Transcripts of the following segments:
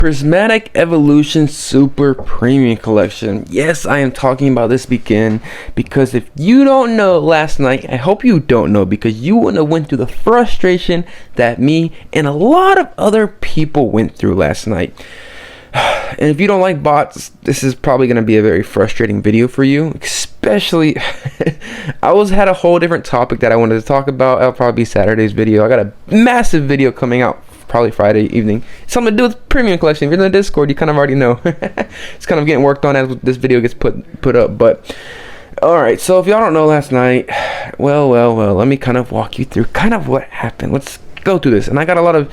Prismatic Evolution Super Premium Collection. Yes, I am talking about this weekend because if you don't know last night, I hope you don't know, because you wouldn't have went through the frustration that me and a lot of other people went through last night. And if you don't like bots, this is probably going to be a very frustrating video for you, especially had a whole different topic that I wanted to talk about. That'll probably be Saturday's video. I got a massive video coming out probably Friday evening. Something to do with premium collection. If you're in the Discord, you kind of already know. It's kind of getting worked on as this video gets put up. But alright, so if y'all don't know last night, well, let me kind of walk you through kind of what happened. Let's go through this. And I got a lot of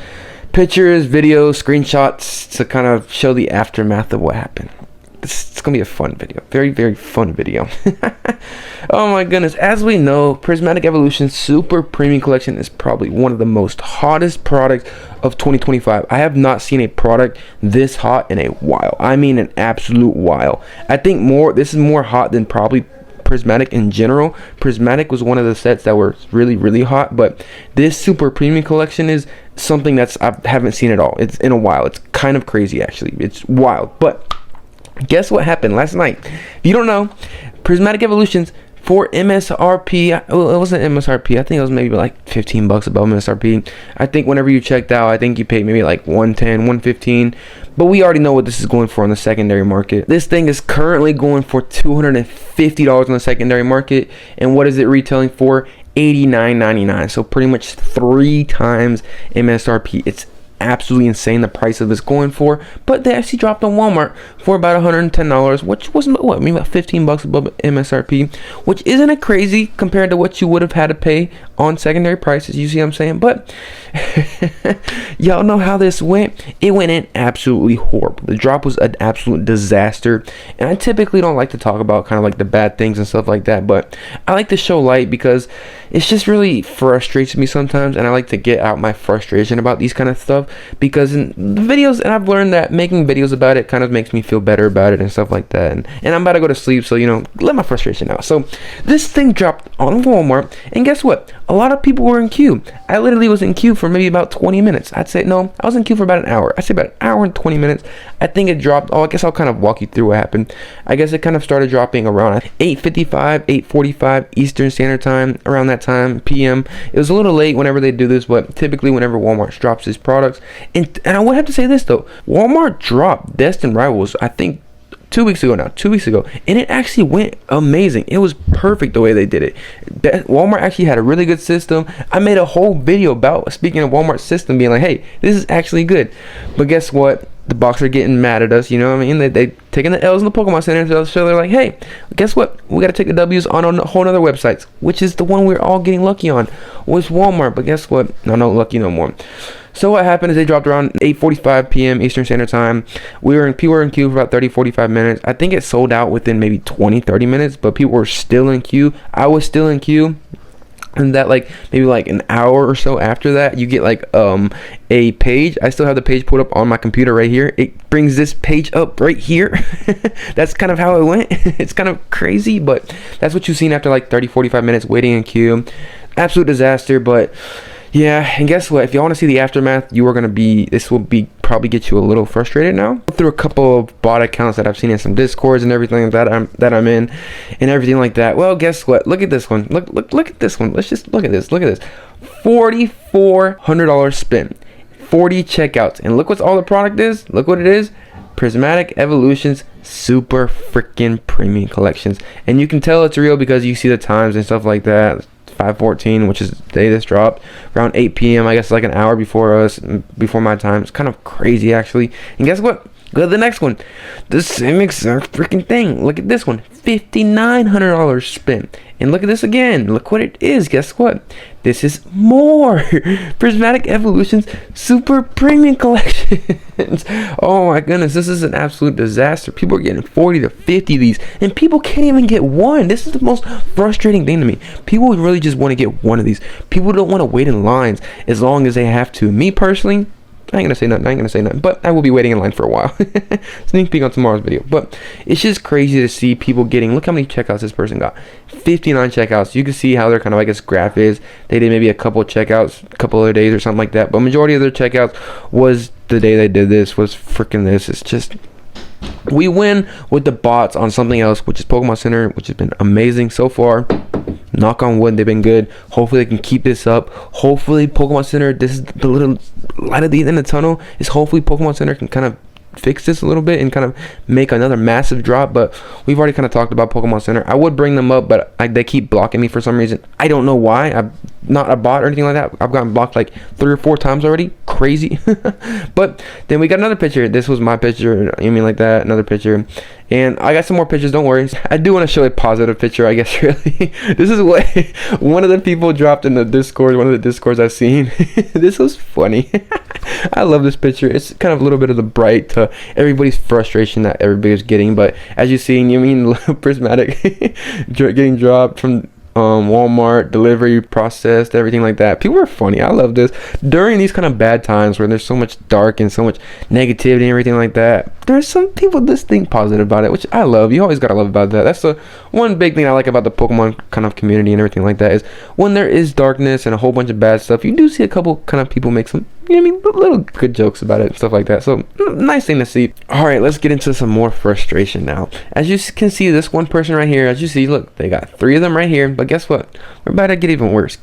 pictures, videos, screenshots to kind of show the aftermath of what happened. It's gonna be a fun video, very fun video. Oh my goodness, as we know, Prismatic Evolution Super Premium Collection is probably one of the most hottest products of 2025. I have not seen a product this hot in a while. I mean an absolute while. I think this is more hot than probably Prismatic in general. Prismatic was one of the sets that were really hot, but this Super Premium Collection is something I haven't seen at all. It's in a while. It's kind of crazy, actually. It's wild. But guess what happened last night? If you don't know, Prismatic Evolutions for MSRP, well, it wasn't MSRP, I think it was maybe like 15 bucks above MSRP. I think whenever you checked out, I think you paid maybe like 110, 115, but we already know what this is going for on the secondary market. This thing is currently going for $250 on the secondary market, and what is it retailing for? $89.99. So pretty much 3 times MSRP. It's absolutely insane the price of this going for, but they actually dropped on Walmart for about $110, which wasn't maybe about 15 bucks above MSRP, which isn't a crazy compared to what you would have had to pay on secondary prices. You see what I'm saying? But y'all know how this went. It went in absolutely horrible. The drop was an absolute disaster, and I typically don't like to talk about kind of like the bad things and stuff like that, but I like to show light because it's just really frustrates me sometimes, and I like to get out my frustration about these kind of stuff, because in the videos, and I've learned that making videos about it kind of makes me feel better about it and stuff like that, and I'm about to go to sleep, so let my frustration out. So this thing dropped on Walmart, and guess what? A lot of people were in queue. I literally was in queue for maybe about 20 minutes. I was in queue for about an hour. I'd say about an hour and 20 minutes. I think it dropped. I guess I'll kind of walk you through what happened. I guess it kind of started dropping around 8:55, 8:45 Eastern Standard Time, around that time, PM. It was a little late whenever they do this, but typically whenever Walmart drops these products, and I would have to say this though, Walmart dropped Destined Rivals, I think 2 weeks ago, and it actually went amazing. It was perfect the way they did it. Walmart actually had a really good system. I made a whole video about speaking of Walmart's system, being like, hey, this is actually good. But guess what? The box are getting mad at us, you know what I mean? They taking the L's in the Pokemon Center, so they're like, hey, guess what? We got to take the W's on a whole other websites, which is the one we're all getting lucky on, was Walmart. But guess what? Not lucky no more. So what happened is they dropped around 8:45 p.m. Eastern Standard Time. People were in queue for about 30-45 minutes. I think it sold out within maybe 20-30 minutes, but people were still in queue. I was still in queue. And that maybe an hour or so after that, you get a page. I still have the page put up on my computer right here. It brings this page up right here. That's kind of how it went. It's kind of crazy, but that's what you've seen after 30-45 minutes waiting in queue. Absolute disaster. But yeah, and guess what? If you want to see the aftermath, this will probably get you a little frustrated now. Through a couple of bot accounts that I've seen in some Discords and everything that I'm in, and everything like that. Well, guess what? Look at this one. Look at this one. Let's just look at this. Look at this. $4,400 spent, 40 checkouts, and look what all the product is. Look what it is. Prismatic Evolutions Super freaking Premium Collections, and you can tell it's real because you see the times and stuff like that. 5:14, which is the day this dropped, around 8 p.m. I guess an hour before my time. It's kind of crazy actually. And guess what? Go to the next one. The same exact freaking thing. Look at this one. $5,900 spent. And look at this again. Look what it is. Guess what? This is more. Prismatic Evolutions Super Premium Collections. Oh my goodness. This is an absolute disaster. People are getting 40 to 50 of these. And people can't even get one. This is the most frustrating thing to me. People really just want to get one of these. People don't want to wait in lines as long as they have to. Me personally, I ain't gonna say nothing, but I will be waiting in line for a while. Sneak peek on tomorrow's video. But it's just crazy to see people getting, look how many checkouts this person got. 59 checkouts. You can see how their kind of, I guess, graph is. They did maybe a couple checkouts, a couple other days or something like that. But majority of their checkouts was the day they did this, was freaking this. It's just, we win with the bots on something else, which is Pokemon Center, which has been amazing so far. Knock on wood, they've been good. Hopefully they can keep this up. Hopefully Pokemon Center, this is the little light at the end of the tunnel, is hopefully Pokemon Center can kind of fix this a little bit and kind of make another massive drop. But we've already kind of talked about Pokemon Center. I would bring them up, but they keep blocking me for some reason. I don't know why. I'm not a bot or anything like that. I've gotten blocked like 3 or 4 times already. Crazy. But then we got another picture. This was my picture. I mean, like that. Another picture. And I got some more pictures, don't worry. I do want to show a positive picture, I guess, really. This is what one of the people dropped in the Discord, one of the Discords I've seen. This was funny. I love this picture. It's kind of a little bit of the bright to everybody's frustration that everybody's getting. But as you see, you mean Prismatic getting dropped from Walmart, delivery processed, everything like that. People are funny. I love this. During these kind of bad times where there's so much dark and so much negativity and everything like that, there's some people that think positive about it, which I love. You always gotta love about that. That's the one big thing I like about the Pokemon kind of community and everything like that, is when there is darkness and a whole bunch of bad stuff, you do see a couple kind of people make some, you know what I mean, little good jokes about it and stuff like that. So nice thing to see. All right, let's get into some more frustration now. As you can see, this one person right here, as you see, look, they got 3 of them right here. But guess what? We're about to get even worse.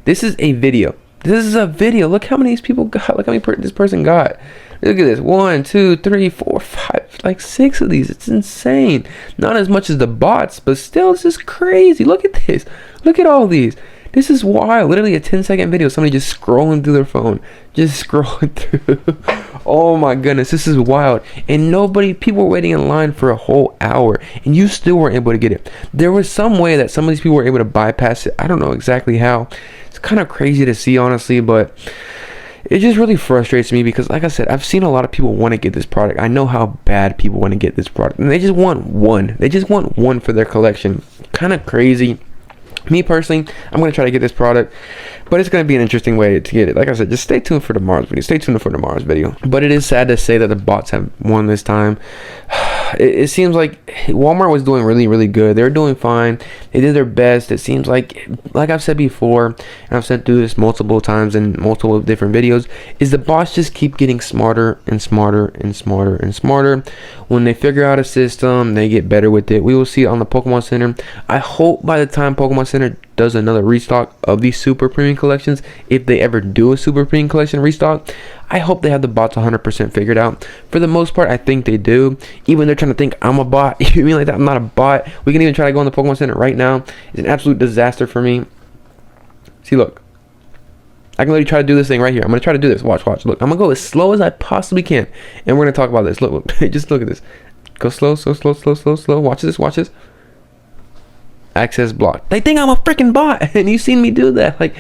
This is a video. Look how many these people got. Look how many this person got. Look at this. 1, 2, 3, 4, 5, like 6 of these. It's insane. Not as much as the bots, but still, this is crazy. Look at this. Look at all these. This is wild. Literally a 10-second video. Somebody just scrolling through their phone. Just scrolling through. Oh my goodness. This is wild. And people were waiting in line for a whole hour. And you still weren't able to get it. There was some way that some of these people were able to bypass it. I don't know exactly how. It's kind of crazy to see, honestly. But it just really frustrates me because, like I said, I've seen a lot of people want to get this product. I know how bad people want to get this product. And they just want one. They just want one for their collection. Kind of crazy. Me personally, I'm going to try to get this product, but it's going to be an interesting way to get it. Like I said, just stay tuned for tomorrow's video. But it is sad to say that the bots have won this time. It seems like Walmart was doing really, really good. They were doing fine. They did their best. It seems like I've said before, and I've said through this multiple times in multiple different videos, is the bots just keep getting smarter and smarter and smarter and smarter. When they figure out a system, they get better with it. We will see it on the Pokemon Center. I hope by the time Pokemon Center does another restock of these super premium collections, if they ever do a super premium collection restock, I hope they have the bots 100% figured out. For the most part, I think they do. Even they're trying to think I'm a bot. You mean like that? I'm not a bot. We can even try to go in the Pokemon Center right now. It's an absolute disaster for me. See, look. I can literally try to do this thing right here. I'm going to try to do this. Watch. Look, I'm going to go as slow as I possibly can. And we're going to talk about this. Look. Just look at this. Go slow. Watch this. Access blocked. They think I'm a freaking bot. And you've seen me do that. Like,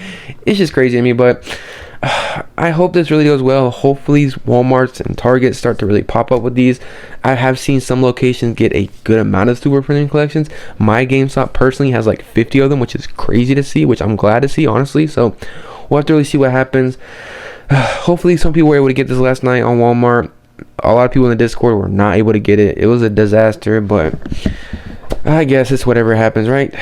it's just crazy to me. But I hope this really goes well. Hopefully Walmarts and Targets start to really pop up with these. I have seen some locations get a good amount of super premium collections. My GameStop personally has like 50 of them, which is crazy to see, which I'm glad to see, honestly. So we'll have to really see what happens. Hopefully some people were able to get this last night on Walmart. A lot of people in the Discord were not able to get it. It was a disaster, but I guess it's whatever happens, right?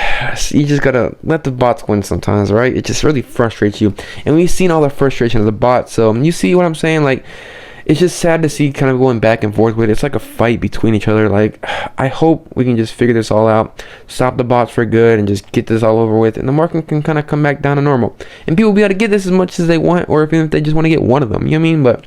You just gotta let the bots win sometimes, right? It just really frustrates you. And we've seen all the frustration of the bots. So you see what I'm saying? Like, it's just sad to see kind of going back and forth with it. It's like a fight between each other. Like, I hope we can just figure this all out, stop the bots for good, and just get this all over with, and the market can kind of come back down to normal, and people will be able to get this as much as they want, or even if they just want to get one of them, you know what I mean? But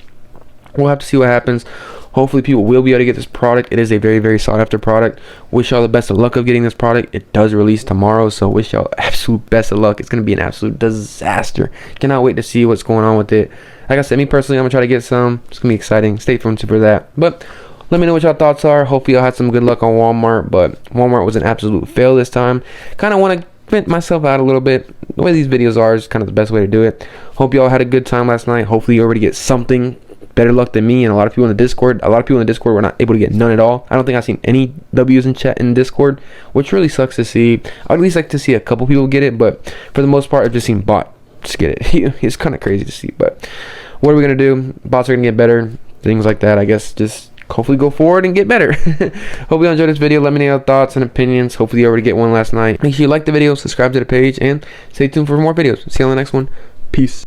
we'll have to see what happens. Hopefully people will be able to get this product. It is a very, very sought after product. Wish y'all the best of luck of getting this product. It does release tomorrow, so wish y'all absolute best of luck. It's going to be an absolute disaster. Cannot wait to see what's going on with it. Like I said, me personally, I'm going to try to get some. It's going to be exciting. Stay tuned for that. But let me know what y'all thoughts are. Hopefully y'all had some good luck on Walmart, but Walmart was an absolute fail this time. Kind of want to vent myself out a little bit. The way these videos are is kind of the best way to do it. Hope y'all had a good time last night. Hopefully you already get something better luck than me and a lot of people in the Discord. A lot of people in the Discord were not able to get none at all. I don't think I've seen any W's in chat in Discord, which really sucks to see. I'd at least like to see a couple people get it, but for the most part, I've just seen bots get it. It's kind of crazy to see, but what are we gonna do? Bots are gonna get better, things like that. I guess just hopefully go forward and get better. Hope you enjoyed this video. Let me know your thoughts and opinions. Hopefully you already get one last night. Make sure you like the video, subscribe to the page, and stay tuned for more videos. See you on the next one. Peace.